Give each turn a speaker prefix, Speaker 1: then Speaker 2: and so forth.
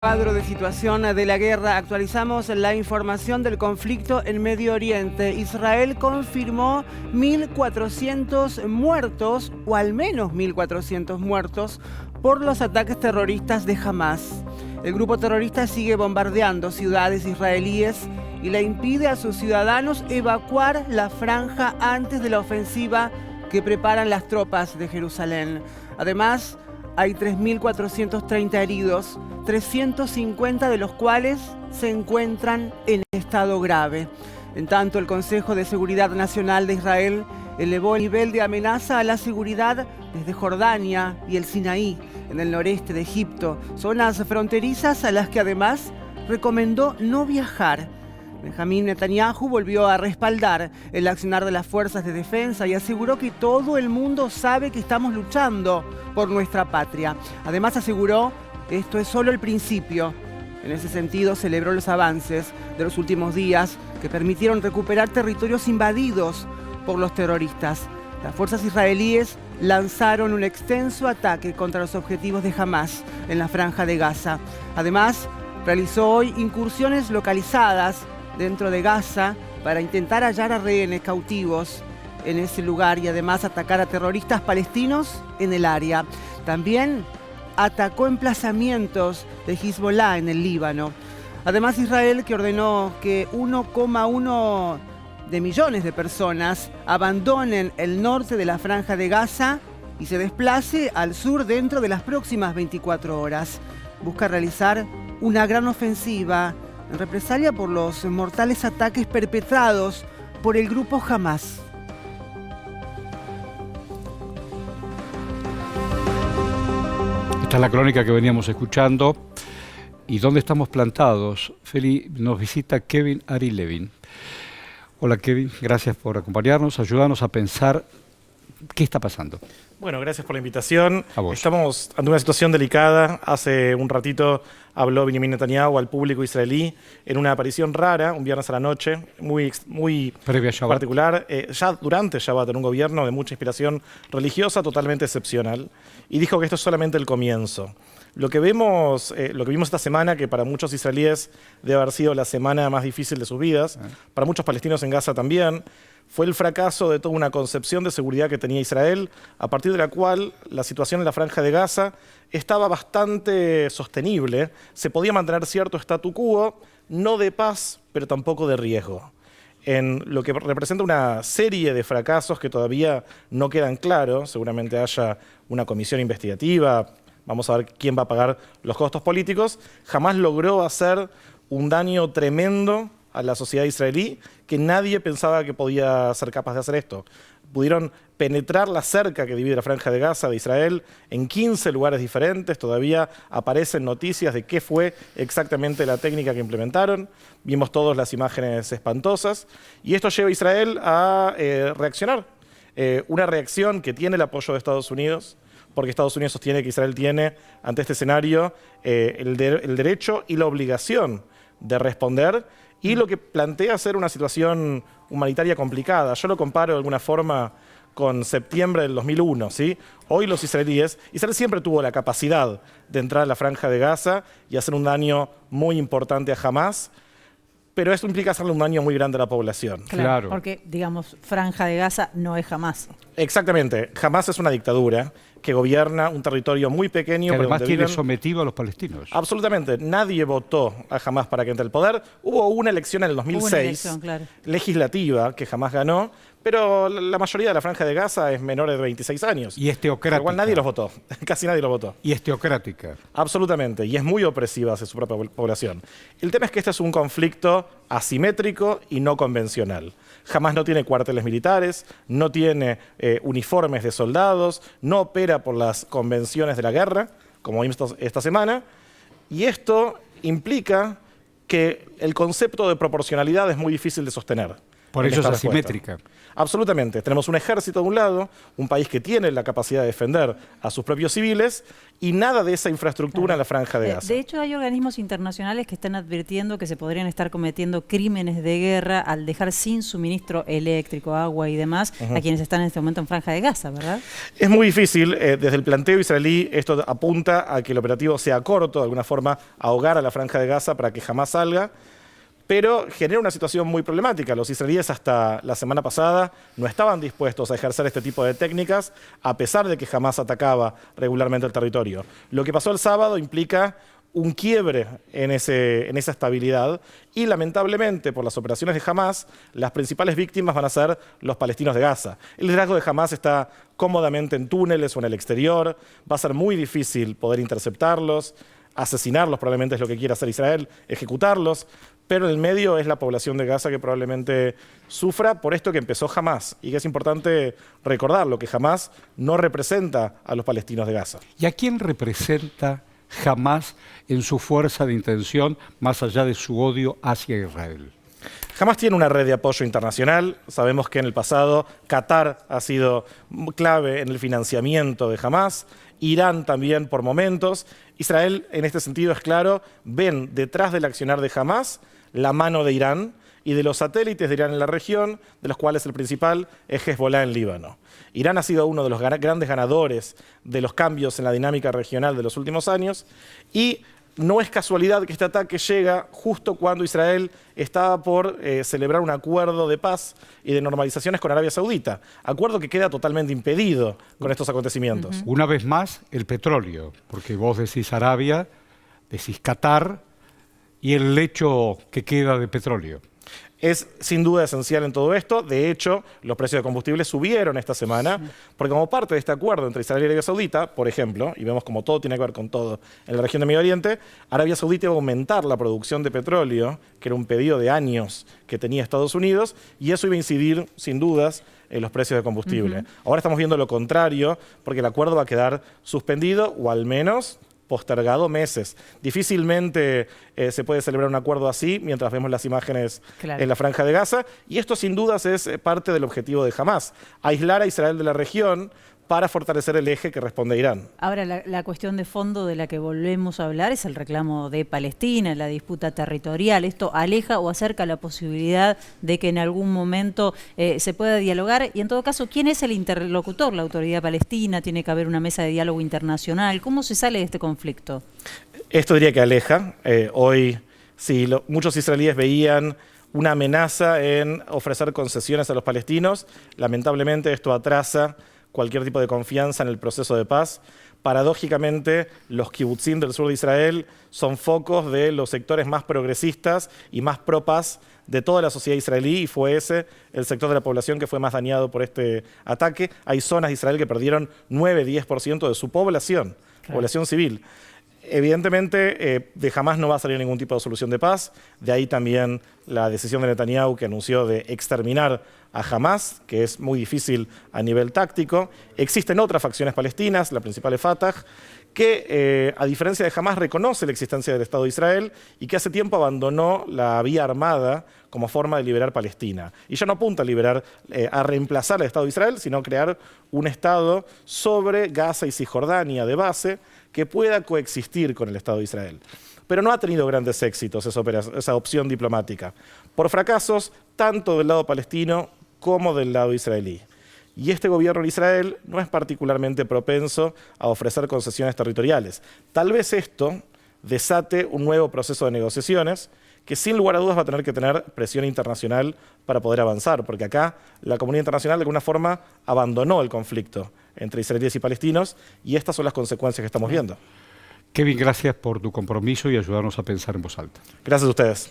Speaker 1: Cuadro de situación de la guerra. Actualizamos la información del conflicto en Medio Oriente. Israel confirmó 1.400 muertos, o al menos 1.400 muertos, por los ataques terroristas de Hamas. El grupo terrorista sigue bombardeando ciudades israelíes y le impide a sus ciudadanos evacuar la franja antes de la ofensiva que preparan las tropas de Jerusalén. Además, hay 3.430 heridos, 350 de los cuales se encuentran en estado grave. En tanto, el Consejo de Seguridad Nacional de Israel elevó el nivel de amenaza a la seguridad desde Jordania y el Sinaí, en el noreste de Egipto, zonas fronterizas a las que además recomendó no viajar. Benjamín Netanyahu volvió a respaldar el accionar de las fuerzas de defensa y aseguró que todo el mundo sabe que estamos luchando por nuestra patria. Además aseguró, esto es solo el principio. En ese sentido, celebró los avances de los últimos días que permitieron recuperar territorios invadidos por los terroristas. Las fuerzas israelíes lanzaron un extenso ataque contra los objetivos de Hamas en la franja de Gaza. Además, realizó hoy incursiones localizadas dentro de Gaza para intentar hallar a rehenes cautivos en ese lugar y además atacar a terroristas palestinos en el área. También atacó emplazamientos de Hezbollah en el Líbano. Además, Israel, que ordenó que 1,1 de millones de personas abandonen el norte de la franja de Gaza y se desplace al sur dentro de las próximas 24 horas. Busca realizar una gran ofensiva en represalia por los mortales ataques perpetrados por el grupo Hamas.
Speaker 2: Esta es la crónica que veníamos escuchando. ¿Y dónde estamos plantados? Feli, nos visita Kevin Ari Levin. Hola Kevin, gracias por acompañarnos, ayudarnos a pensar qué está pasando.
Speaker 3: Bueno, gracias por la invitación. Estamos ante una situación delicada. Hace un ratito habló Benjamín Netanyahu al público israelí en una aparición rara, un viernes a la noche, muy particular. Ya durante Shabbat, en un gobierno de mucha inspiración religiosa totalmente excepcional. Y dijo que esto es solamente el comienzo. Lo que vimos esta semana, que para muchos israelíes debe haber sido la semana más difícil de sus vidas, para muchos palestinos en Gaza también, fue el fracaso de toda una concepción de seguridad que tenía Israel, a partir de la cual la situación en la franja de Gaza estaba bastante sostenible, se podía mantener cierto statu quo, no de paz, pero tampoco de riesgo. En lo que representa una serie de fracasos que todavía no quedan claros, seguramente haya una comisión investigativa, vamos a ver quién va a pagar los costos políticos, jamás logró hacer un daño tremendo a la sociedad israelí, que nadie pensaba que podía ser capaz de hacer esto. Pudieron penetrar la cerca que divide la franja de Gaza de Israel en 15 lugares diferentes. Todavía aparecen noticias de qué fue exactamente la técnica que implementaron. Vimos todas las imágenes espantosas. Y esto lleva a Israel a reaccionar. Una reacción que tiene el apoyo de Estados Unidos, porque Estados Unidos sostiene que Israel tiene, ante este escenario, el derecho y la obligación de responder, y lo que plantea ser una situación humanitaria complicada. Yo lo comparo de alguna forma con septiembre del 2001, ¿sí? Hoy los israelíes, Israel siempre tuvo la capacidad de entrar a la franja de Gaza y hacer un daño muy importante a Hamas, pero esto implica hacerle un daño muy grande a la población.
Speaker 4: Claro. Porque, digamos, franja de Gaza no es Hamas.
Speaker 3: Exactamente. Hamas es una dictadura que gobierna un territorio muy pequeño.
Speaker 2: Que además tiene sometido a los palestinos.
Speaker 3: Absolutamente. Nadie votó a Hamas para que entre al poder. Hubo una elección en el 2006, legislativa, que Hamas ganó, pero la mayoría de la franja de Gaza es menor de 26 años.
Speaker 2: Y es teocrática.
Speaker 3: Igual nadie los votó. Casi nadie los votó.
Speaker 2: Y es teocrática.
Speaker 3: Absolutamente. Y es muy opresiva hacia su propia población. El tema es que este es un conflicto asimétrico y no convencional. Hamas no tiene cuarteles militares, no tiene uniformes de soldados, no opera por las convenciones de la guerra, como vimos esta semana, y esto implica que el concepto de proporcionalidad es muy difícil de sostener.
Speaker 2: Por eso es asimétrica.
Speaker 3: Absolutamente. Tenemos un ejército de un lado, un país que tiene la capacidad de defender a sus propios civiles y nada de esa infraestructura en la Franja de Gaza.
Speaker 4: De hecho, hay organismos internacionales que están advirtiendo que se podrían estar cometiendo crímenes de guerra al dejar sin suministro eléctrico, agua y demás a quienes están en este momento en Franja de Gaza, ¿verdad?
Speaker 3: Es muy difícil. Desde el planteo israelí esto apunta a que el operativo sea corto, de alguna forma ahogar a la Franja de Gaza para que jamás salga. Pero genera una situación muy problemática. Los israelíes hasta la semana pasada no estaban dispuestos a ejercer este tipo de técnicas, a pesar de que Hamás atacaba regularmente el territorio. Lo que pasó el sábado implica un quiebre en esa estabilidad y, lamentablemente, por las operaciones de Hamás, las principales víctimas van a ser los palestinos de Gaza. El liderazgo de Hamás está cómodamente en túneles o en el exterior. Va a ser muy difícil poder interceptarlos, asesinarlos, probablemente es lo que quiere hacer Israel, ejecutarlos. Pero en el medio es la población de Gaza que probablemente sufra por esto que empezó Hamás y que es importante recordarlo, que Hamás no representa a los palestinos de Gaza.
Speaker 2: ¿Y a quién representa Hamás en su fuerza de intención más allá de su odio hacia Israel?
Speaker 3: Hamás tiene una red de apoyo internacional. Sabemos que en el pasado Qatar ha sido clave en el financiamiento de Hamás. Irán también por momentos. Israel, en este sentido, es claro, ven detrás del accionar de Hamás la mano de Irán y de los satélites de Irán en la región, de los cuales el principal es Hezbollah en Líbano. Irán ha sido uno de los grandes ganadores de los cambios en la dinámica regional de los últimos años y no es casualidad que este ataque llega justo cuando Israel estaba por celebrar un acuerdo de paz y de normalizaciones con Arabia Saudita, acuerdo que queda totalmente impedido con estos acontecimientos.
Speaker 2: Una vez más, el petróleo, porque vos decís Arabia, decís Qatar, y el lecho que queda de petróleo.
Speaker 3: Es sin duda esencial en todo esto. De hecho, los precios de combustible subieron esta semana, porque como parte de este acuerdo entre Israel y Arabia Saudita, por ejemplo, y vemos como todo tiene que ver con todo en la región de Medio Oriente, Arabia Saudita iba a aumentar la producción de petróleo, que era un pedido de años que tenía Estados Unidos, y eso iba a incidir, sin dudas, en los precios de combustible. Ahora estamos viendo lo contrario, porque el acuerdo va a quedar suspendido, o al menos postergado meses. Difícilmente se puede celebrar un acuerdo así mientras vemos las imágenes en la Franja de Gaza, y esto sin dudas es parte del objetivo de Hamás, aislar a Israel de la región para fortalecer el eje que responde a Irán.
Speaker 4: Ahora, la cuestión de fondo de la que volvemos a hablar es el reclamo de Palestina, la disputa territorial. ¿Esto aleja o acerca la posibilidad de que en algún momento se pueda dialogar? Y en todo caso, ¿quién es el interlocutor? ¿La autoridad palestina? ¿Tiene que haber una mesa de diálogo internacional? ¿Cómo se sale de este conflicto?
Speaker 3: Esto diría que aleja. Hoy, sí, muchos israelíes veían una amenaza en ofrecer concesiones a los palestinos. Lamentablemente esto atrasa cualquier tipo de confianza en el proceso de paz. Paradójicamente, los kibutzim del sur de Israel son focos de los sectores más progresistas y más pro-paz de toda la sociedad israelí, y fue ese el sector de la población que fue más dañado por este ataque. Hay zonas de Israel que perdieron 9-10% de su población, población civil. Evidentemente, de Hamás no va a salir ningún tipo de solución de paz. De ahí también la decisión de Netanyahu, que anunció de exterminar a Hamás, que es muy difícil a nivel táctico. Existen otras facciones palestinas, la principal es Fatah, que a diferencia de Hamás reconoce la existencia del Estado de Israel y que hace tiempo abandonó la vía armada como forma de liberar Palestina. Y ya no apunta a reemplazar al Estado de Israel, sino a crear un Estado sobre Gaza y Cisjordania de base que pueda coexistir con el Estado de Israel. Pero no ha tenido grandes éxitos esa opción diplomática, por fracasos tanto del lado palestino como del lado israelí. Y este gobierno en Israel no es particularmente propenso a ofrecer concesiones territoriales. Tal vez esto desate un nuevo proceso de negociaciones que sin lugar a dudas va a tener que tener presión internacional para poder avanzar, porque acá la comunidad internacional de alguna forma abandonó el conflicto entre israelíes y palestinos, y estas son las consecuencias que estamos viendo.
Speaker 2: Kevin, gracias por tu compromiso y ayudarnos a pensar en voz alta.
Speaker 3: Gracias a ustedes.